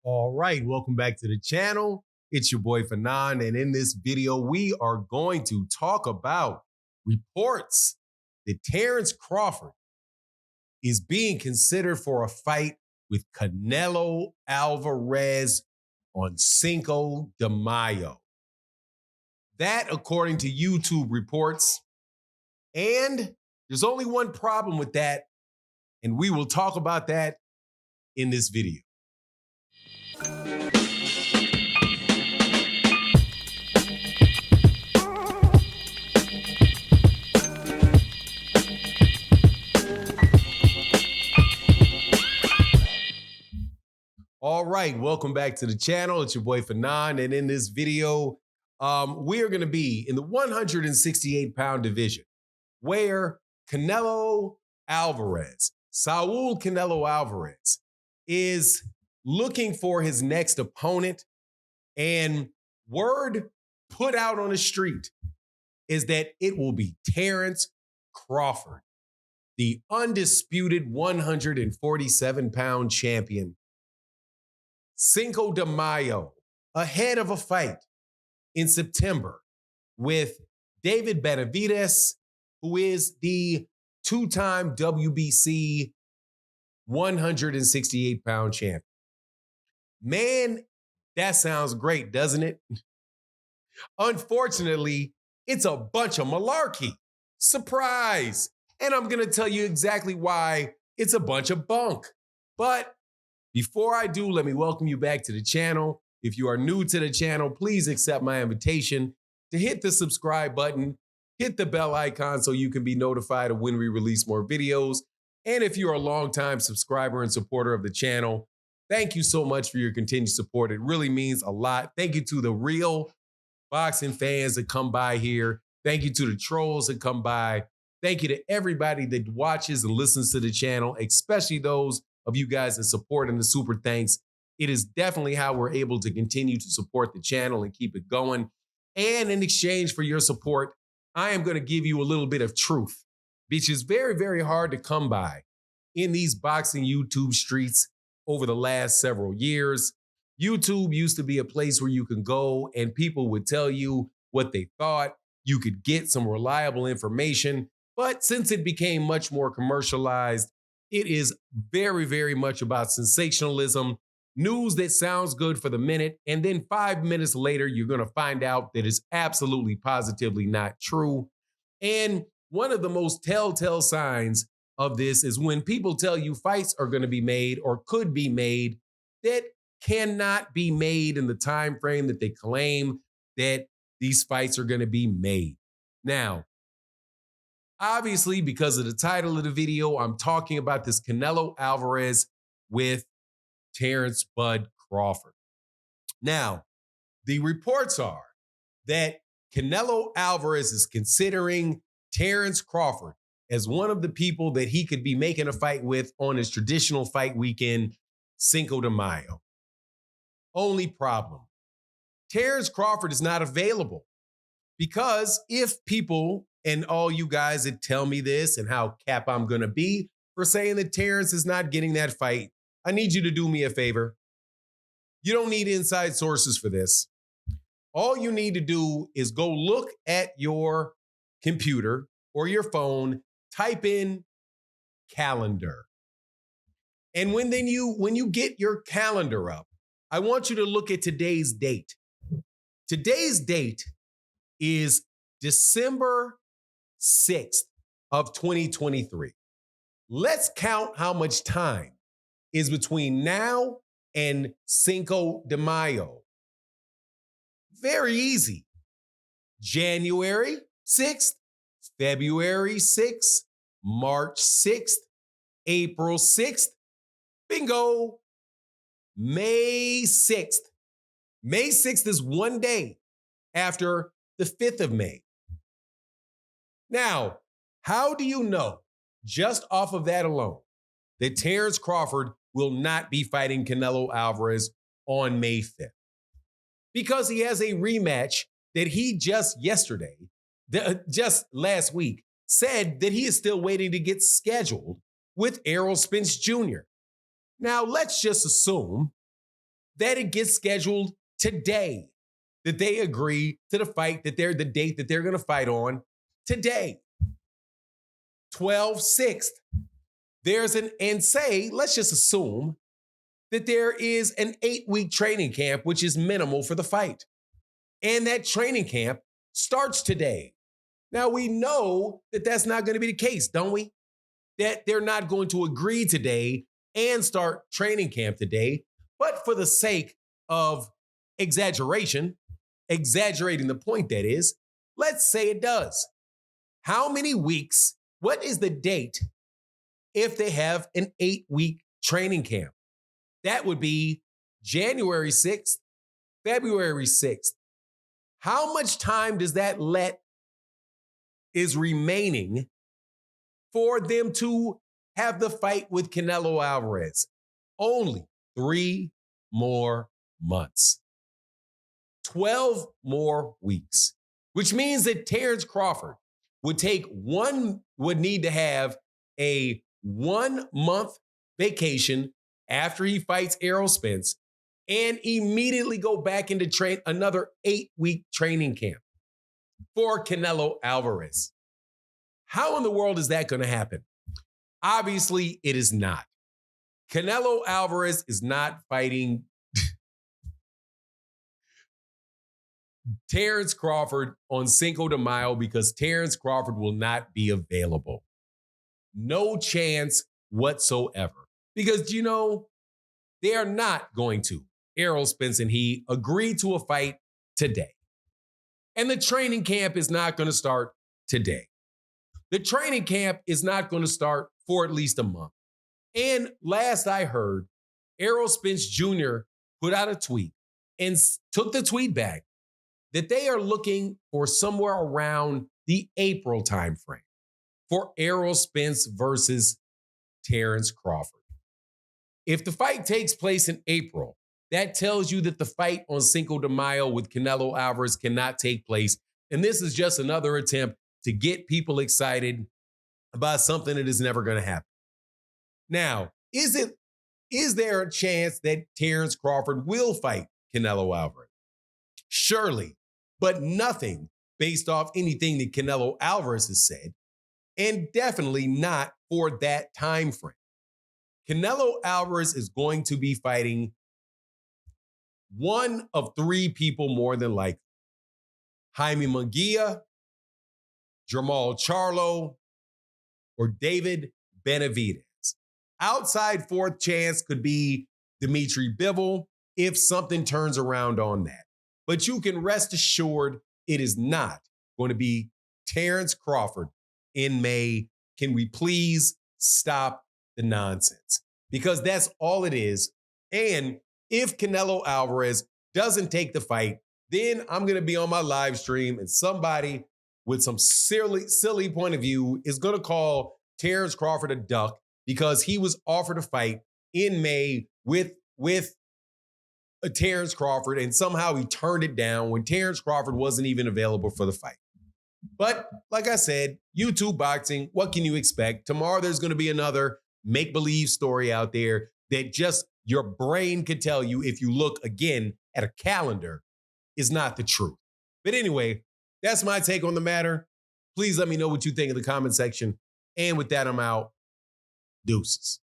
All right, welcome back to the channel. It's your boy Fanon, and in this video, we are going to talk about reports that Terence Crawford is being considered for a fight with Canelo Alvarez on Cinco de Mayo. That, according to YouTube reports, and there's only one problem with that, and we will talk about that in this video. All right, welcome back to the channel. It's your boy Fanon, and in this video, we are going to be in the 168-pound division, where Canelo Alvarez, Saul Canelo Alvarez, is looking for his next opponent, and word put out on the street is that it will be Terence Crawford, the undisputed 147-pound champion. Cinco de Mayo, ahead of a fight in September with David Benavidez, who is the two-time WBC 168-pound champion. Man, that sounds great, doesn't it? Unfortunately, it's a bunch of malarkey. Surprise! And I'm going to tell you exactly why it's a bunch of bunk. But before I do, let me welcome you back to the channel. If you are new to the channel, please accept my invitation to hit the subscribe button, hit the bell icon so you can be notified of when we release more videos. And if you're a longtime subscriber and supporter of the channel, thank you so much for your continued support. It really means a lot. Thank you to the real boxing fans that come by here. Thank you to the trolls that come by. Thank you to everybody that watches and listens to the channel, especially those of you guys that support and the super thanks. It is definitely how we're able to continue to support the channel and keep it going. And in exchange for your support, I am going to give you a little bit of truth, which is very, very hard to come by in these boxing YouTube streets over the last several years. YouTube used to be a place where you can go and people would tell you what they thought. You could get some reliable information. But since it became much more commercialized, it is very, very much about sensationalism, news that sounds good for the minute, and then 5 minutes later, you're going to find out that it's absolutely positively not true. And one of the most telltale signs of this is when people tell you fights are going to be made or could be made that cannot be made in the time frame that they claim that these fights are going to be made. Now, obviously, because of the title of the video, I'm talking about this Canelo Alvarez with Terence Bud Crawford. Now, the reports are that Canelo Alvarez is considering Terence Crawford as one of the people that he could be making a fight with on his traditional fight weekend, Cinco de Mayo. Only problem, Terence Crawford is not available because if people, and all you guys that tell me this and how cap I'm going to be for saying that Terence is not getting that fight, I need you to do me a favor. You don't need inside sources for this. All you need to do is go look at your computer or your phone, type in calendar. And when you get your calendar up, I want you to look at today's date. Today's date is December 6th of 2023. Let's count how much time is between now and Cinco de Mayo. Very easy. January 6th, February 6th, March 6th, April 6th, bingo, May 6th. May 6th is one day after the 5th of May. Now, how do you know, just off of that alone, that Terence Crawford will not be fighting Canelo Alvarez on May 5th? Because he has a rematch that he just last week, said that he is still waiting to get scheduled with Errol Spence Jr. Now, let's just assume that it gets scheduled today, that they agree to the fight, that they're the date that they're going to fight on today. 12/6. Let's just assume that there is an 8-week training camp, which is minimal for the fight. And that training camp starts today. Now, we know that that's not going to be the case, don't we? That they're not going to agree today and start training camp today. But for the sake of exaggeration, exaggerating the point that is, let's say it does. How many weeks? What is the date if they have an 8-week training camp? That would be January 6th, February 6th. How much time does that is remaining for them to have the fight with Canelo Alvarez? Only 3 more months. 12 more weeks, which means that Terence Crawford would need to have a 1-month vacation after he fights Errol Spence and immediately go back into another 8-week training camp for Canelo Alvarez. How in the world is that going to happen? Obviously, it is not. Canelo Alvarez is not fighting Terence Crawford on Cinco de Mayo because Terence Crawford will not be available. No chance whatsoever. Because, they are not going to. Errol Spence and he agreed to a fight today. And the training camp is not going to start today. The training camp is not going to start for at least a month. And last I heard, Errol Spence Jr. put out a tweet and took the tweet back that they are looking for somewhere around the April timeframe for Errol Spence versus Terence Crawford. If the fight takes place in April, that tells you that the fight on Cinco de Mayo with Canelo Alvarez cannot take place. And this is just another attempt to get people excited about something that is never going to happen. Now, is there a chance that Terence Crawford will fight Canelo Alvarez? Surely, but nothing based off anything that Canelo Alvarez has said, and definitely not for that time frame. Canelo Alvarez is going to be fighting one of 3 people more than likely. Jaime Munguia, Jermall Charlo, or David Benavidez. Outside 4th chance could be Dimitri Bivol if something turns around on that. But you can rest assured it is not going to be Terence Crawford in May. Can we please stop the nonsense? Because that's all it is. And if Canelo Alvarez doesn't take the fight, then I'm going to be on my live stream and somebody with some silly point of view is going to call Terence Crawford a duck because he was offered a fight in May with Terence Crawford and somehow he turned it down when Terence Crawford wasn't even available for the fight. But like I said, YouTube boxing, what can you expect? Tomorrow there's going to be another make-believe story out there that just your brain could tell you if you look again at a calendar is not the truth. But anyway, that's my take on the matter. Please let me know what you think in the comment section. And with that, I'm out. Deuces.